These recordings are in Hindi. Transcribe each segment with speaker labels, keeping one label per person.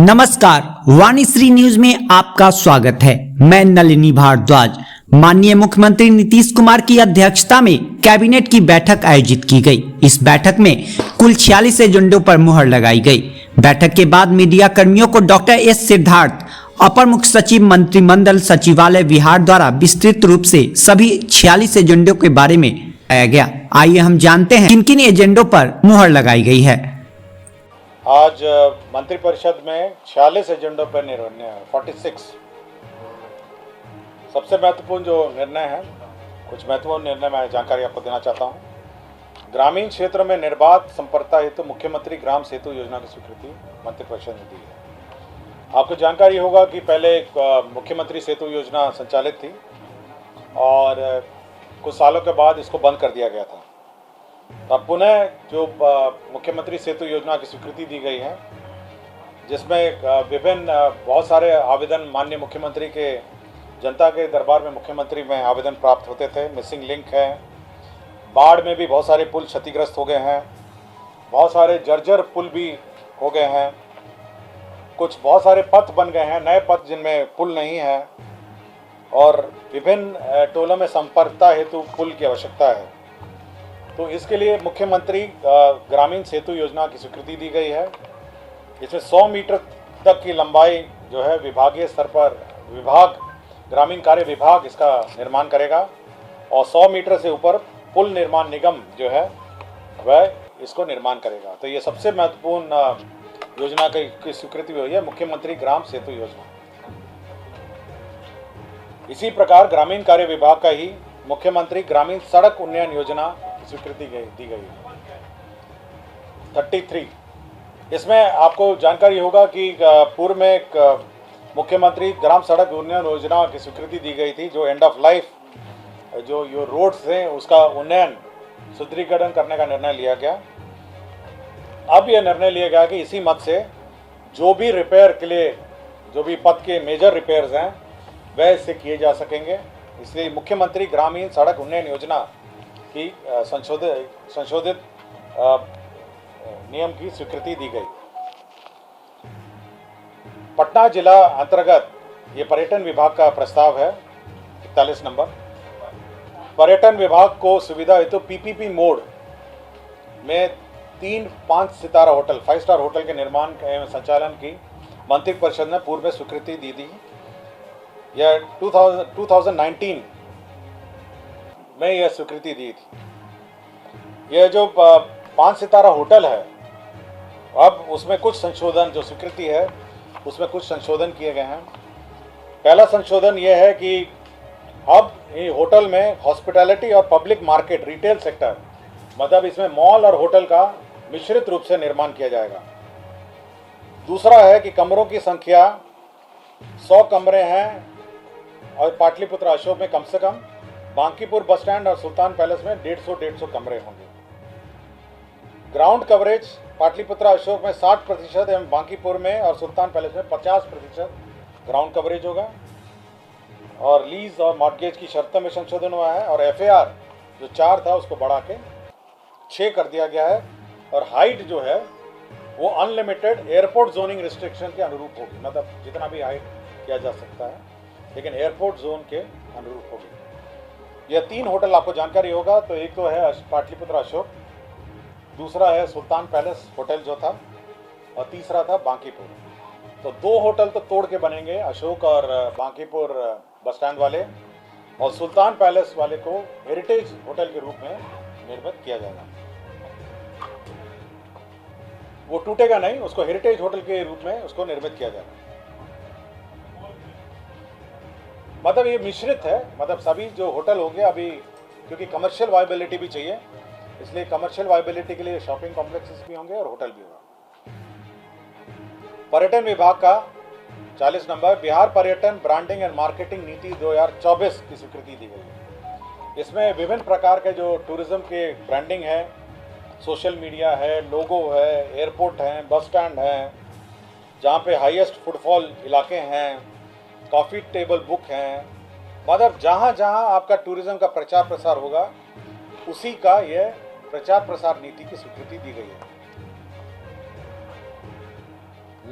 Speaker 1: नमस्कार, वाणीश्री न्यूज में आपका स्वागत है। मैं नलिनी भारद्वाज। माननीय मुख्यमंत्री नीतीश कुमार की अध्यक्षता में कैबिनेट की बैठक आयोजित की गई। इस बैठक में कुल 46 एजेंडों पर मुहर लगाई गई। बैठक के बाद मीडिया कर्मियों को डॉक्टर एस सिद्धार्थ, अपर मुख्य सचिव, मंत्रिमंडल सचिवालय बिहार द्वारा विस्तृत रूप से सभी 46 एजेंडों के बारे में बताया गया। आइए हम जानते हैं किन किन एजेंडों पर मुहर लगाई गई है।
Speaker 2: आज मंत्रिपरिषद में 46 एजेंडों पर निर्णय है। 46 सबसे महत्वपूर्ण जो निर्णय है, कुछ महत्वपूर्ण निर्णय मैं जानकारी आपको देना चाहता हूं। ग्रामीण क्षेत्रों में निर्बाध संपर्कता हेतु मुख्यमंत्री ग्राम सेतु योजना की स्वीकृति मंत्रिपरिषद ने दी है। आपको जानकारी होगा कि पहले मुख्यमंत्री सेतु योजना संचालित थी और कुछ सालों के बाद इसको बंद कर दिया गया था। अब पुनः जो मुख्यमंत्री सेतु योजना की स्वीकृति दी गई है, जिसमें विभिन्न बहुत सारे आवेदन माननीय मुख्यमंत्री के जनता के दरबार में मुख्यमंत्री में आवेदन प्राप्त होते थे। मिसिंग लिंक है, बाढ़ में भी बहुत सारे पुल क्षतिग्रस्त हो गए हैं, बहुत सारे जर्जर पुल भी हो गए हैं, कुछ बहुत सारे पथ बन गए हैं, नए पथ जिनमें पुल नहीं है, और विभिन्न टोलों में संपर्कता हेतु पुल की आवश्यकता है। तो इसके लिए मुख्यमंत्री ग्रामीण सेतु योजना की स्वीकृति दी गई है। इसमें 100 मीटर तक की लंबाई जो है विभागीय स्तर पर ग्रामीण कार्य विभाग इसका निर्माण करेगा, और 100 मीटर से ऊपर पुल निर्माण निगम जो है वह इसको निर्माण करेगा। तो ये सबसे महत्वपूर्ण योजना की स्वीकृति हुई है, मुख्यमंत्री ग्राम सेतु योजना। इसी प्रकार ग्रामीण कार्य विभाग का ही मुख्यमंत्री ग्रामीण सड़क उन्नयन योजना स्वीकृति दी गई है। 33 इसमें आपको जानकारी होगा कि पूर्व में एक मुख्यमंत्री ग्राम सड़क उन्नयन योजना की स्वीकृति दी गई थी, जो एंड ऑफ लाइफ जो रोड्स थे उसका उन्नयन सुदृढ़ीकरण करने का निर्णय लिया गया। अब यह निर्णय लिया गया कि इसी मत से जो भी रिपेयर के लिए जो भी पथ के मेजर रिपेयर्स हैं वह इससे किए जा सकेंगे। इसलिए मुख्यमंत्री ग्रामीण सड़क उन्नयन योजना की संशोधित नियम की स्वीकृति दी गई। पटना जिला अंतर्गत ये पर्यटन विभाग का प्रस्ताव है। 41 नंबर पर्यटन विभाग को सुविधा हेतु पीपीपी मोड में 3 5 सितारा होटल 5 स्टार होटल के निर्माण एवं संचालन की मंत्रिपरिषद ने पूर्व में स्वीकृति दी थी। यह 2019 में यह स्वीकृति दी थी। यह जो 5 सितारा होटल है, अब उसमें कुछ संशोधन, जो स्वीकृति है उसमें कुछ संशोधन किए गए हैं। पहला संशोधन यह है कि अब ये होटल में हॉस्पिटैलिटी और पब्लिक मार्केट रिटेल सेक्टर, मतलब इसमें मॉल और होटल का मिश्रित रूप से निर्माण किया जाएगा। दूसरा है कि कमरों की संख्या 100 कमरे हैं और पाटलिपुत्र अशोक में कम से कम, बांकीपुर बस स्टैंड और सुल्तान पैलेस में 150 कमरे होंगे। ग्राउंड कवरेज पाटलिपुत्र अशोक में 60% एवं बांकीपुर में और सुल्तान पैलेस में 50% ग्राउंड कवरेज होगा। और लीज और मॉर्गेज की शर्तों में संशोधन हुआ है, और एफएआर जो 4 था उसको बढ़ा के 6 कर दिया गया है। और हाइट जो है वो अनलिमिटेड एयरपोर्ट जोनिंग रिस्ट्रिक्शन के अनुरूप होगी, मतलब जितना भी हाइट किया जा सकता है, लेकिन एयरपोर्ट जोन के अनुरूप होगी। यह 3 होटल आपको जानकारी होगा। तो एक तो है पाटलिपुत्र अशोक, दूसरा है सुल्तान पैलेस होटल जो था, और तीसरा था बांकीपुर। तो 2 होटल तो तोड़ के बनेंगे, अशोक और बांकीपुर बस स्टैंड वाले, और सुल्तान पैलेस वाले को हेरिटेज होटल के रूप में निर्मित किया जाएगा। वो टूटेगा नहीं, उसको हेरिटेज होटल के रूप में उसको निर्मित किया जाएगा। मतलब ये मिश्रित है, मतलब सभी जो होटल हो गया अभी, क्योंकि कमर्शियल वायबिलिटी भी चाहिए, इसलिए कमर्शियल वायबिलिटी के लिए शॉपिंग कॉम्प्लेक्सेस भी होंगे और होटल भी होगा। पर्यटन विभाग का 40 नंबर बिहार पर्यटन ब्रांडिंग एंड मार्केटिंग नीति 2024 की स्वीकृति दी गई है। इसमें विभिन्न प्रकार के जो टूरिज्म के ब्रांडिंग है, सोशल मीडिया है, लोगो है, एयरपोर्ट हैं, बस स्टैंड हैं, जहाँ पे हाईएस्ट फुटफॉल इलाके हैं, कॉफ़ी टेबल बुक हैं, मतलब जहाँ जहाँ आपका टूरिज्म का प्रचार प्रसार होगा उसी का यह प्रचार प्रसार नीति की स्वीकृति दी गई है।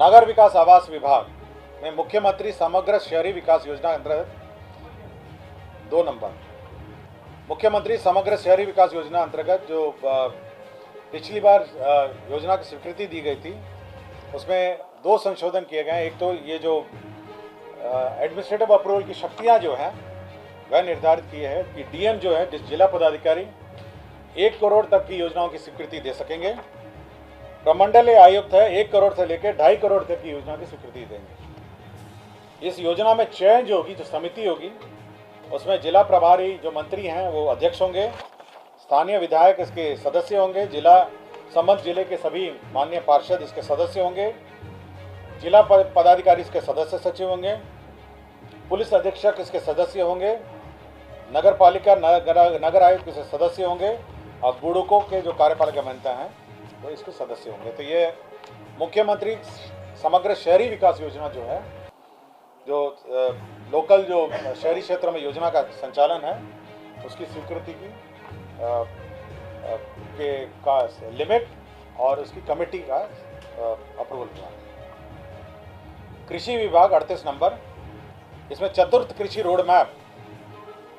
Speaker 2: नगर विकास आवास विभाग में मुख्यमंत्री समग्र शहरी विकास योजना अंतर्गत 2 नंबर मुख्यमंत्री समग्र शहरी विकास योजना अंतर्गत जो पिछली बार योजना की स्वीकृति दी गई थी उसमें 2 संशोधन किए गए हैं। एक तो ये जो एडमिनिस्ट्रेटिव अप्रूवल की शक्तियां जो हैं वह निर्धारित की है कि डीएम जो है जिला पदाधिकारी 1 करोड़ तक की योजनाओं की स्वीकृति दे सकेंगे। प्रमंडलीय आयुक्त है 1 करोड़ से लेकर 2.5 करोड़ तक की योजना की स्वीकृति देंगे। इस योजना में चयन जो होगी, जो समिति होगी, उसमें जिला प्रभारी जो मंत्री हैं वो अध्यक्ष होंगे, स्थानीय विधायक इसके सदस्य होंगे, जिला संबंधित जिले के सभी माननीय पार्षद इसके सदस्य होंगे, जिला पदाधिकारी इसके सदस्य सचिव होंगे, पुलिस अधीक्षक इसके सदस्य होंगे, नगर पालिका नगर आयुक्त इसके सदस्य होंगे और बुड़ुकों के जो कार्यपालिका अभियंता हैं वो इसके सदस्य होंगे। तो ये मुख्यमंत्री समग्र शहरी विकास योजना जो है, जो लोकल जो शहरी क्षेत्रों में योजना का संचालन है उसकी स्वीकृति की का लिमिट और उसकी कमेटी का अप्रूवल हुआ। कृषि विभाग 38 नंबर, इसमें चतुर्थ कृषि रोड मैप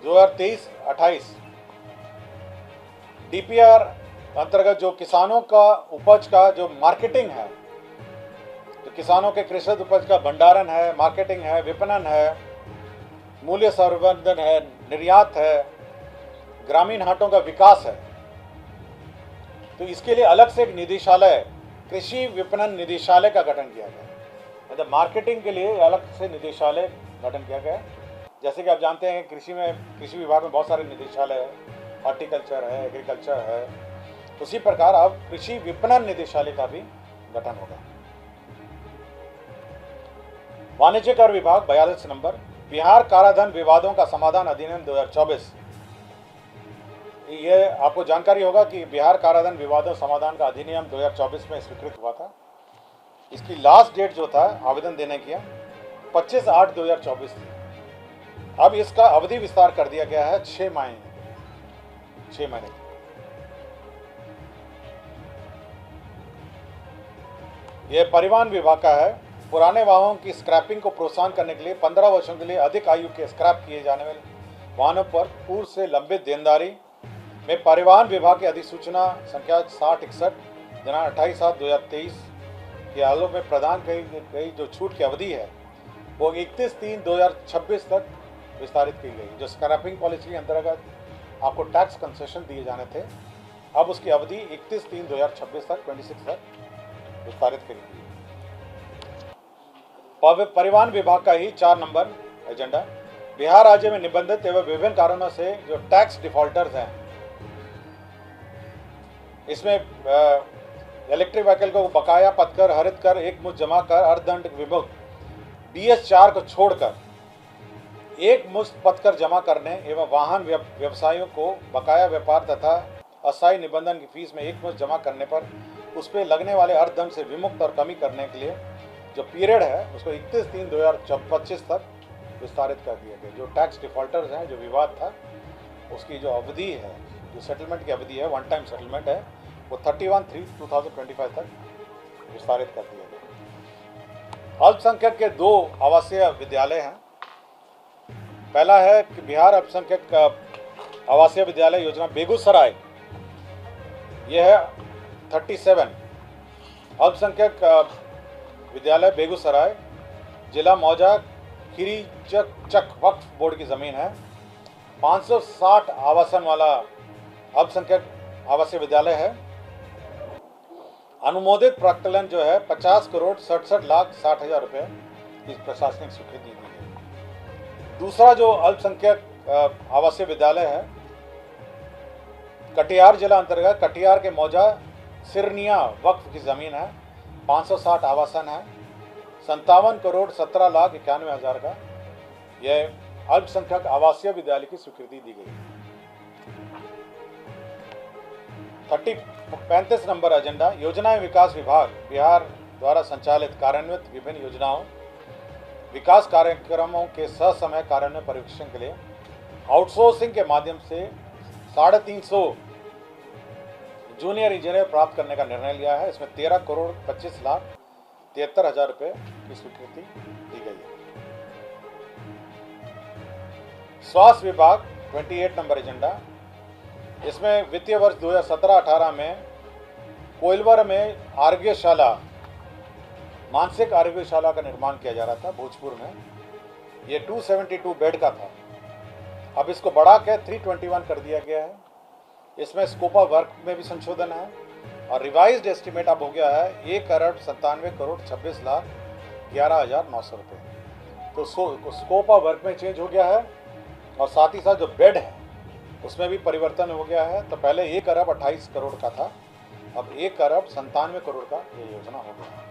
Speaker 2: 2023-28 डीपीआर अंतर्गत जो किसानों का उपज का जो मार्केटिंग है, जो किसानों के कृषि उपज का भंडारण है, मार्केटिंग है, विपणन है, मूल्य संवर्धन है, निर्यात है, ग्रामीण हाटों का विकास है, तो इसके लिए अलग से एक निदेशालय, कृषि विपणन निदेशालय का गठन किया गया। मतलब मार्केटिंग के लिए अलग से निदेशालय गठन किया गया। जैसे कि आप जानते हैं कृषि विभाग में बहुत सारे निदेशालय है, हॉर्टिकल्चर है, एग्रीकल्चर है, उसी प्रकार अब कृषि विपणन निदेशालय का भी गठन होगा। वाणिज्य कर विभाग 42 नंबर, बिहार काराधन विवादों का समाधान अधिनियम 2024। ये आपको जानकारी होगा कि बिहार काराधन विवादों समाधान का अधिनियम 2024 में स्वीकृत हुआ था। इसकी लास्ट डेट जो था आवेदन देने की 25/8/2024 थी। अब इसका अवधि विस्तार कर दिया गया है 6 महीने। यह परिवहन विभाग का है। पुराने वाहनों की स्क्रैपिंग को प्रोत्साहन करने के लिए 15 वर्षों के लिए अधिक आयु के स्क्रैप किए जाने वाले वाहनों पर पूर्व से लंबित देनदारी में परिवहन विभाग की अधिसूचना संख्या 6061 दिनांक 28/7/2023 के आलोक में प्रदान की गई जो छूट की अवधि है वो 31/3/2026 तक विस्तारित की गई। जो स्क्रैपिंग पॉलिसी के अंतर्गत आपको टैक्स कंसेशन दिए जाने थे, अब उसकी अवधि 31/3/2026 तक 26 तक विस्तारित करी गई। परिवहन विभाग का ही 4 नंबर एजेंडा, बिहार राज्य में निबंधित एवं विभिन्न कारणों से जो टैक्स डिफॉल्टर्स हैं, इसमें इलेक्ट्रिक व्हीकल को बकाया पथकर, हरित कर, एक मुश्त जमा कर, अर्धदंड विमुक्त BS 4 को छोड़कर एक मुश्त पथकर जमा करने एवं वाहन व्यवसायियों को बकाया व्यापार तथा अस्थायी निबंधन की फीस में एक मुश्त जमा करने पर उस पर लगने वाले अर्धदंड से विमुक्त और कमी करने के लिए जो पीरियड है उसको 31/3/2025 तक विस्तारित कर दिया गया। जो टैक्स डिफॉल्टर्स हैं, जो विवाद था, उसकी जो अवधि है, जो सेटलमेंट की अवधि है, वन टाइम सेटलमेंट है, वो 31/3/2025 तक विस्तारित कर दिया गया। अल्पसंख्यक के 2 आवासीय विद्यालय हैं। पहला है कि बिहार अल्पसंख्यक आवासीय विद्यालय योजना बेगूसराय, यह है 37 अल्पसंख्यक विद्यालय बेगूसराय, जिला मौजा, खीरी चक वक्फ बोर्ड की ज़मीन है। 560 आवासन वाला अल्पसंख्यक आवासीय विद्यालय है। अनुमोदित प्राक्कलन जो है 50,67,60,60,000 रुपये की प्रशासनिक स्वीकृति दी है। दूसरा जो अल्पसंख्यक आवासीय विद्यालय है कटिहार जिला अंतर्गत कटिहार के मौजा सिरनिया वक्फ की ज़मीन है। 560 आवासन है, 57,17,91,000 का यह अल्पसंख्यक आवासीय विद्यालय की स्वीकृति दी गई। 35 नंबर एजेंडा, योजना विकास विभाग बिहार द्वारा संचालित कार्यान्वित विभिन्न योजनाओं विकास कार्यक्रमों के ससमय कार्यान्वयन परीक्षण के लिए आउटसोर्सिंग के माध्यम से 350 जूनियर इंजीनियर प्राप्त करने का निर्णय लिया है। इसमें 13,25,00,000 73,000 रुपये की स्वीकृति दी गई है। स्वास्थ्य विभाग 28 नंबर एजेंडा, इसमें वित्तीय वर्ष 2017-18 में कोइलवर में आरोग्यशाला, मानसिक आरोग्यशाला का निर्माण किया जा रहा था भोजपुर में। ये 272 बेड का था, अब इसको बढ़ा के 321 कर दिया गया है। इसमें स्कोप ऑफ वर्क में भी संशोधन है और रिवाइज्ड एस्टिमेट अब हो गया है 1,97,96,11,900 रुपये। तो स्कोप ऑफ वर्क में चेंज हो गया है और साथ ही साथ जो बेड है उसमें भी परिवर्तन हो गया है। तो पहले 1,28 करोड़ का था, अब 1,97 करोड़ का ये योजना हो गया है।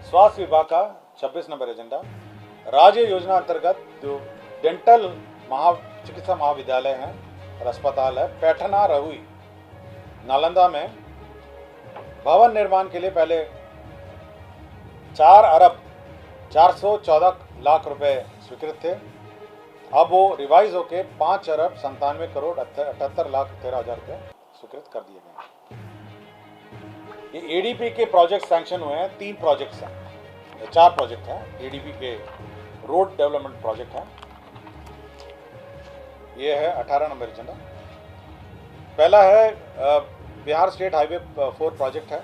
Speaker 2: स्वास्थ्य विभाग का 26 नंबर एजेंडा, राज्य योजना अंतर्गत जो डेंटल चिकित्सा महाविद्यालय है और अस्पताल है पैठना रहुई नालंदा में, भवन निर्माण के लिए पहले 4,414,00,000 रुपए स्वीकृत थे, अब वो रिवाइज होके 5,97,78,13,13,000 रुपये स्वीकृत कर दिए गए। ये एडीपी के प्रोजेक्ट सैंक्शन हुए हैं, 3 प्रोजेक्ट्स हैं, 4 प्रोजेक्ट हैं एडीपी के रोड डेवलपमेंट प्रोजेक्ट हैं। ये है 18 नंबर एजेंडा। पहला है बिहार स्टेट हाईवे 4 प्रोजेक्ट है।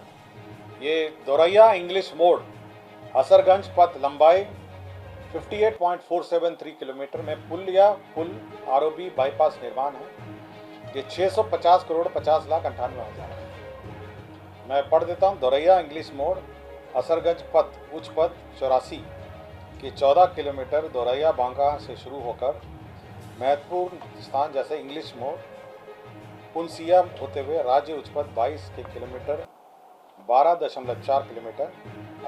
Speaker 2: ये दोरैया इंग्लिश मोड़ असरगंज पथ लंबाई 58.473 किलोमीटर में पुल आरओबी बाईपास निर्माण है। ये 650,50,98,000 है। मैं पढ़ देता हूँ। दोरैया इंग्लिश मोड़ असरगंज पथ उच्च पथ 84 की 14 किलोमीटर दोरैया बांका से शुरू होकर महत्वपूर्ण स्थान जैसे इंग्लिश मोड़ पुनसिया होते हुए राज्य उच्च पथ 22 के किलोमीटर 12.4 किलोमीटर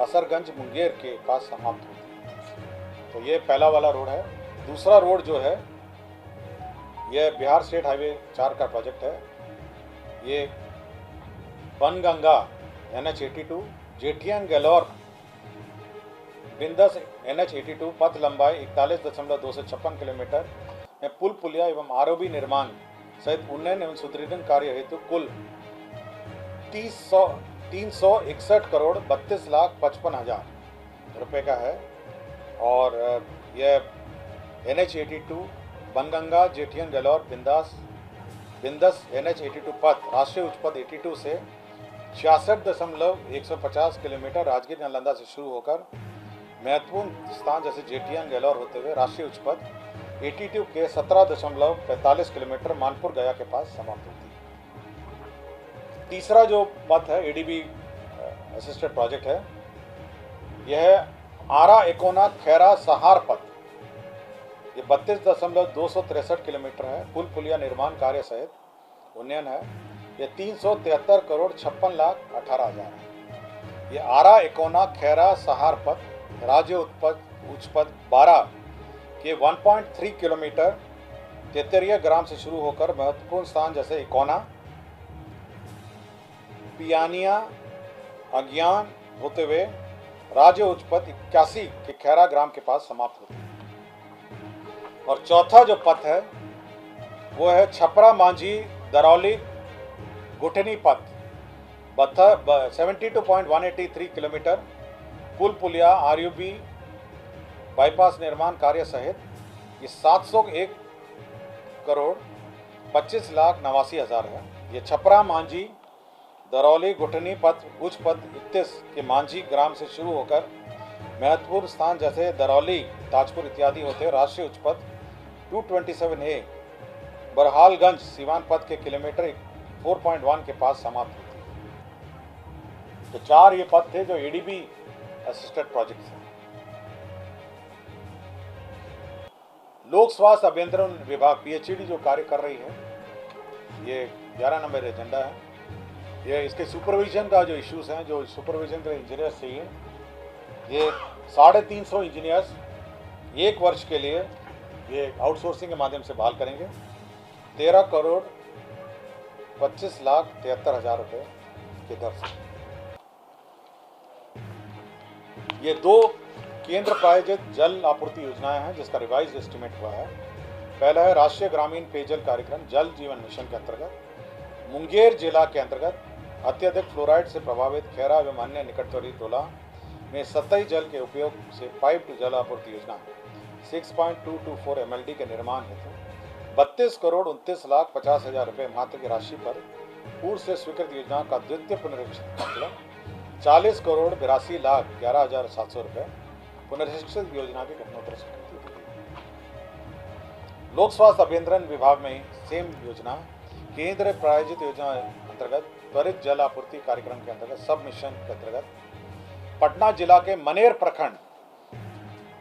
Speaker 2: असरगंज मुंगेर के पास समाप्त होती है। तो ये पहला वाला रोड है। दूसरा रोड जो है ये बिहार स्टेट हाईवे 4 का प्रोजेक्ट है। ये Banganga NH82 Jethian galore बिंदस NH82 पथ लंबाई 41.256 किलोमीटर में पुल पुलिया एवं आरओबी निर्माण सहित उन्नयन एवं सुदृढ़ीकरण कार्य हेतु कुल 361,32,55,000 रुपये का है। और यह NH82 Banganga Jethian galore बिंदस NH82 पथ राष्ट्रीय उच्च पथ 82 से 66.150 किलोमीटर राजगीर नालंदा से शुरू होकर महत्वपूर्ण स्थान जैसे जेठियन गैलोर होते हुए राष्ट्रीय उच्च पथ 82 के 17.45 किलोमीटर मानपुर गया के पास समाप्त होती है। तीसरा जो पथ है एडीबी असिस्टेड प्रोजेक्ट है, यह है आरा एकोना खैरा सहार पथ। ये 32.263 किलोमीटर है। पुल पुलिया निर्माण कार्य सहित उन्नयन है। ये 373,56,18,000 है। ये आरा एकोना खैरा सहार पथ राज्य उच्च पथ 12 के 1.3 किलोमीटर तेतरिया ग्राम से शुरू होकर महत्वपूर्ण स्थान जैसे इकोना पियानिया अज्ञान होते हुए राज्य उच्च पथ 81 के खैरा ग्राम के पास समाप्त होती है। और चौथा जो पथ है वो है छपरा मांझी दरौली गुठनी पथ 72.183 किलोमीटर पुल पुलिया आरयूबी बाईपास निर्माण कार्य सहित ये 701,25,89,000 है। ये छपरा मांझी दरौली गुठनी पथ उच्च पथ 31 के मांझी ग्राम से शुरू होकर महत्वपूर्ण स्थान जैसे दरौली ताजपुर इत्यादि होते राष्ट्रीय उच्च पथ 227A बरहालगंज सीवान पथ के किलोमीटर 4.1 के पास समाप्त होती है। तो 4 ये पथ थे जो एडीबी असिस्टेड प्रोजेक्ट्स हैं। लोक स्वास्थ्य अभियंत्रण विभाग PHED जो कार्य कर रही है, ये 11 नंबर एजेंडा है। ये इसके सुपरविजन का जो इश्यूज हैं, जो सुपरविजन के इंजीनियर्स चाहिए, ये 350 इंजीनियर्स 1 वर्ष के लिए ये आउटसोर्सिंग के माध्यम से बहाल करेंगे। 13,25,73,000 रुपये की दर से। ये 2 केंद्र प्रायोजित जल आपूर्ति योजनाएं हैं जिसका रिवाइज एस्टिमेट हुआ है। पहला है राष्ट्रीय ग्रामीण पेयजल कार्यक्रम जल जीवन मिशन के अंतर्गत मुंगेर जिला के अंतर्गत अत्यधिक फ्लोराइड से प्रभावित खैरा एवं अन्य निकटवर्ती टोला में सतही जल के उपयोग से पाइप्ड जल आपूर्ति योजना 6.224 MLD के निर्माण हेतु 32,29,50,000 रुपये मात्र की राशि पर पूर्व से स्वीकृत योजना का द्वितीय पुनरीक्षित खर्च 40,82,11,700 रुपये पुनरीक्षित योजना की घटनोत्तर स्वीकृति दी। लोक स्वास्थ्य अभियंत्रण विभाग में सेम योजना केंद्र प्रायोजित योजना अंतर्गत त्वरित जल आपूर्ति कार्यक्रम के अंतर्गत सब मिशन के अंतर्गत पटना जिला के मनेर प्रखंड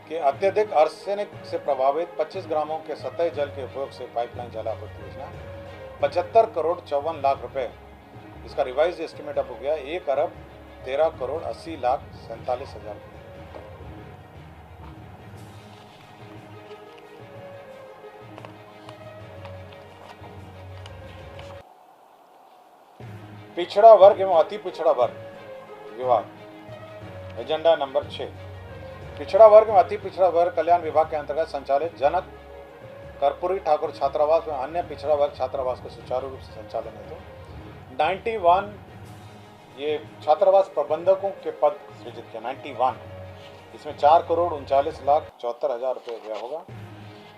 Speaker 2: के अत्यधिक आर्सेनिक से प्रभावित 25 ग्रामों के सतही जल के उपयोग से पाइपलाइन जल आपूर्ति योजना 75,54,00,000 रुपए। इसका रिवाइज एस्टिमेट अब हो गया 1,13,80,47,000 रुपये। पिछड़ा वर्ग एवं अति पिछड़ा वर्ग विभाग एजेंडा नंबर 6। पिछड़ा वर्ग एवं अति पिछड़ा वर्ग कल्याण विभाग के अंतर्गत संचालित जनक कर्पूरी ठाकुर छात्रावास एवं अन्य पिछड़ा वर्ग छात्रावास को सुचारू रूप से संचालन हेतु 91 ये छात्रावास प्रबंधकों के पद सृजित किया 91। इसमें 4,39,74,000 रुपये व्यय होगा।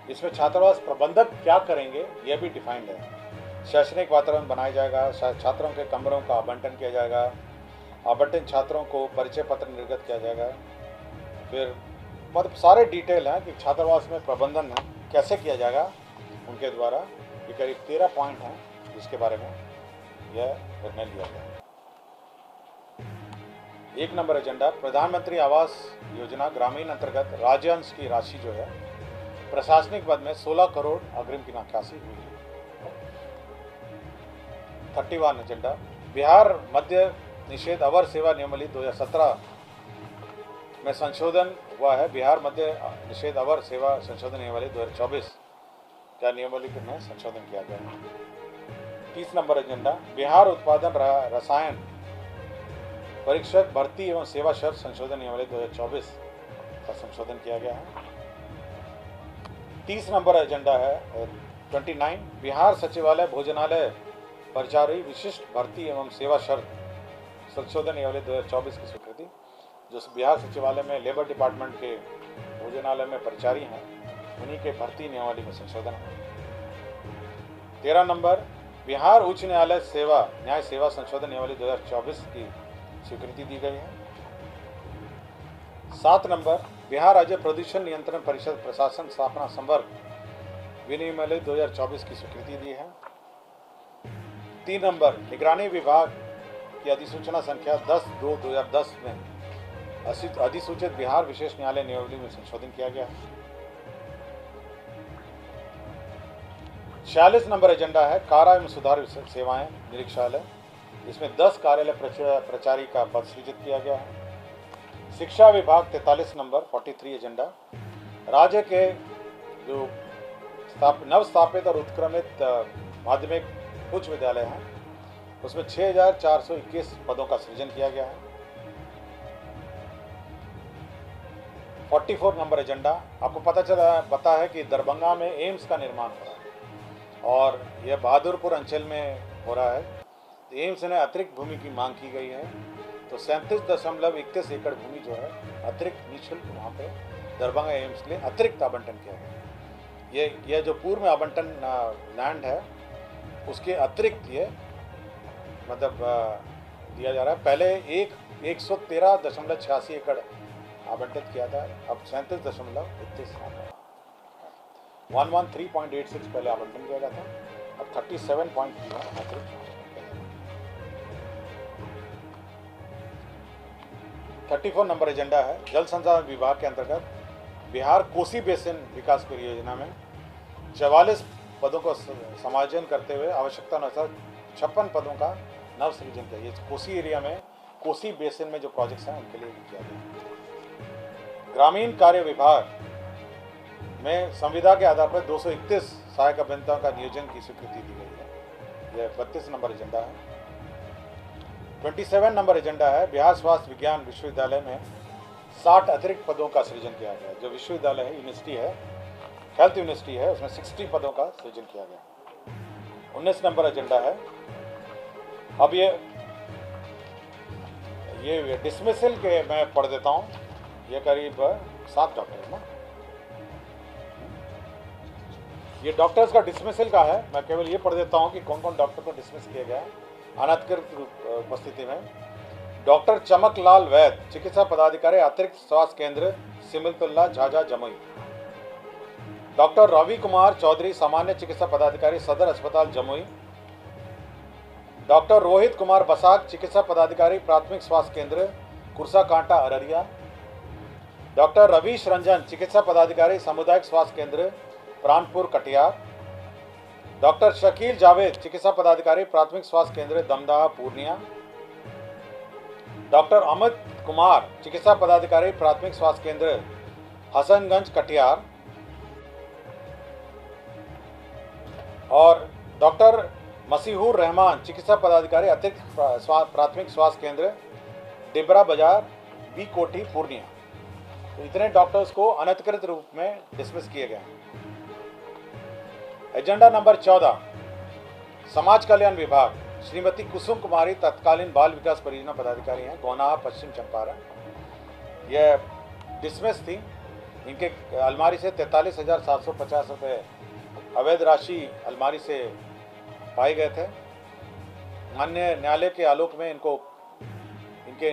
Speaker 2: इसमें छात्रावास प्रबंधक क्या करेंगे यह भी डिफाइंड है। शैक्षणिक वातावरण बनाया जाएगा, छात्रों के कमरों का आवंटन किया जाएगा, आवंटन छात्रों को परिचय पत्र निर्गत किया जाएगा। फिर मतलब सारे डिटेल हैं कि छात्रावास में प्रबंधन कैसे किया जाएगा उनके द्वारा। ये करीब 13 पॉइंट हैं जिसके बारे में यह निर्णय लिया गया। 1 नंबर एजेंडा प्रधानमंत्री आवास योजना ग्रामीण अंतर्गत राज्यांश की राशि जो है प्रशासनिक पद में 16 करोड़ अग्रिम की नक्काशी हुई है। 31 एजेंडा बिहार मद्य निषेध अवर सेवा नियमावली 2017 में संशोधन हुआ है। बिहार मद्य निषेध अवर सेवा संशोधन नियमावली 2024 का नियमावली में संशोधन किया गया है। 30 नंबर एजेंडा बिहार उत्पादन रसायन परीक्षक भर्ती एवं सेवा शर्त संशोधन नियमावली 2024 का संशोधन किया गया है। 30 नंबर एजेंडा है 29 बिहार सचिवालय भोजनालय परिचारी विशिष्ट भर्ती एवं सेवा शर्त संशोधन नियमावली 2024 की स्वीकृति। जो बिहार सचिवालय में लेबर डिपार्टमेंट के भोजनालय में परिचारी हैं उन्हीं के भर्ती नियमावली में संशोधन है। 13 नंबर बिहार उच्च न्यायालय न्याय सेवा संशोधन नियमावली 2024 की स्वीकृति दी गई है। 7 नंबर बिहार राज्य प्रदूषण नियंत्रण परिषद प्रशासन स्थापना संवर्ग विनियमावली 2024 की स्वीकृति दी है। 3 नंबर निगरानी विभाग की अधिसूचना संख्या 10/2/2010 में अधिसूचित बिहार विशेष न्यायालय नियमावली में संशोधन किया गया है। 46 नंबर एजेंडा है कारा एवं सुधार सेवाएं निरीक्षालय। इसमें 10 कार्यालय प्रचारी का पद सृजित किया गया है। शिक्षा विभाग 43 नंबर 43 एजेंडा राज्य के जो नवस्थापित और उत्क्रमित माध्यमिक उच्च विद्यालय हैं उसमें 6,421 पदों का सृजन किया गया है। 44 नंबर एजेंडा आपको पता है कि दरभंगा में एम्स का निर्माण हो रहा है और यह बहादुरपुर अंचल में हो रहा है। एम्स ने अतिरिक्त भूमि की मांग की गई है तो 37.31 एकड़ भूमि जो है अतिरिक्त निःशुल्क वहाँ पे दरभंगा एम्स के लिए अतिरिक्त आवंटन किया गया। ये जो पूर्व में आवंटन लैंड है उसके अतिरिक्त ये मतलब दिया जा रहा है। पहले 113.86 एकड़ आवंटित किया था, अब 37.31 113.86 पहले आवंटन किया गया था, अब 37.3 अतिरिक्त। 34 नंबर एजेंडा है जल संसाधन विभाग के अंतर्गत बिहार कोसी बेसिन विकास परियोजना में 44 पदों को समायोजन करते हुए आवश्यकता अनुसार 56 पदों का नव सृजन किया। ये कोसी एरिया में कोसी बेसिन में जो प्रोजेक्ट्स हैं उनके लिए किया गया। ग्रामीण कार्य विभाग में संविदा के आधार पर 231 सहायक अभियंताओं का नियोजन की स्वीकृति दी गई है। यह 32 नंबर एजेंडा है। 27 नंबर एजेंडा है बिहार स्वास्थ्य विज्ञान विश्वविद्यालय में 60 अतिरिक्त पदों का सृजन किया गया। जो विश्वविद्यालय है यूनिवर्सिटी है हेल्थ यूनिवर्सिटी है उसमें 60 पदों का सृजन किया गया। 19 नंबर एजेंडा है अब ये ये डिसमिसल के मैं पढ़ देता हूँ। ये करीब 7 डॉक्टर है ना, ये डॉक्टर्स का डिसमिसल का है। मैं केवल ये पढ़ देता हूँ कि कौन कौन डॉक्टर को डिसमिस किया गया है अनधिकृत उपस्थिति में। डॉक्टर चमकलाल वैद, चिकित्सा पदाधिकारी, अतिरिक्त स्वास्थ्य केंद्र सिमलतुल्ला झाझा जमुई। डॉक्टर रवि कुमार चौधरी, सामान्य चिकित्सा पदाधिकारी, सदर अस्पताल जमुई। डॉक्टर रोहित कुमार बसाक, चिकित्सा पदाधिकारी, प्राथमिक स्वास्थ्य केंद्र कुरसा कांटा अररिया। डॉक्टर रवीश रंजन, चिकित्सा पदाधिकारी, सामुदायिक स्वास्थ्य केंद्र प्राणपुर कटिहार। डॉक्टर शकील जावेद, चिकित्सा पदाधिकारी, प्राथमिक स्वास्थ्य केंद्र दमदहा पूर्णिया। डॉक्टर अमित कुमार, चिकित्सा पदाधिकारी, प्राथमिक स्वास्थ्य केंद्र हसनगंज कटिहार। और डॉक्टर मसीहूर रहमान, चिकित्सा पदाधिकारी, अतिरिक्त प्राथमिक स्वास्थ्य केंद्र डिबरा बाजार बी कोठी पूर्णिया। तो इतने डॉक्टर्स को अनधिकृत रूप में डिसमिस किए गए हैं। एजेंडा नंबर 14, समाज कल्याण विभाग। श्रीमती कुसुम कुमारी, तत्कालीन बाल विकास परियोजना पदाधिकारी हैं, गोनाहा पश्चिम चंपारण। यह डिसमिस थी। इनके अलमारी से 43,750 रुपये अवैध राशि अलमारी से पाए गए थे। माननीय न्यायालय के आलोक में इनके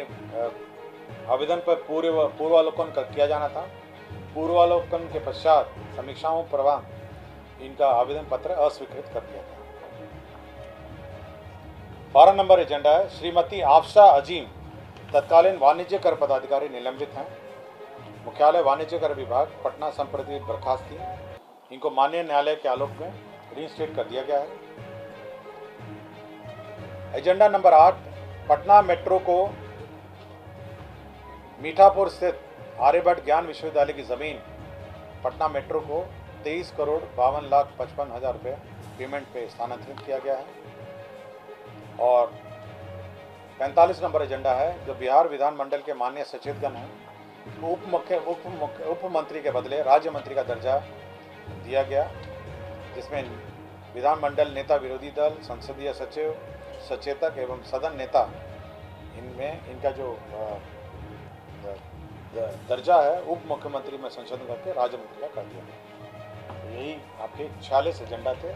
Speaker 2: आवेदन पर पूर्वावलोकन किया जाना था। पूर्वावलोकन के पश्चात समीक्षाओं प्रवाह इनका आवेदन पत्र अस्वीकृत कर दिया गया। 12 नंबर एजेंडा है, श्रीमती आफशा अजीम, तत्कालीन वाणिज्य कर पदाधिकारी, निलंबित हैं। मुख्यालय वाणिज्य कर विभाग पटना संप्रति बर्खास्त थी। इनको माननीय न्यायालय के आलोक में रीइंस्टेट कर दिया गया है। एजेंडा नंबर 8, पटना मेट्रो को मीठापुर स्थित आर्यभट्ट ज्ञान विश्वविद्यालय की जमीन पटना मेट्रो को 23,52,55,000 रुपये पेमेंट पे स्थानांतरित किया गया है। और 45 नंबर एजेंडा है, जो बिहार विधानमंडल के माननीय सचेतगण हैं, उप मंत्री के बदले राज्य मंत्री का दर्जा दिया गया, जिसमें विधानमंडल नेता, विरोधी दल, संसदीय सचिव, सचेतक एवं सदन नेता, इनमें इनका जो दर्जा है उप मुख्यमंत्री में संशोधन करके राज्य मंत्री का कर दिया गया। यही आपके 46 एजेंडा थे।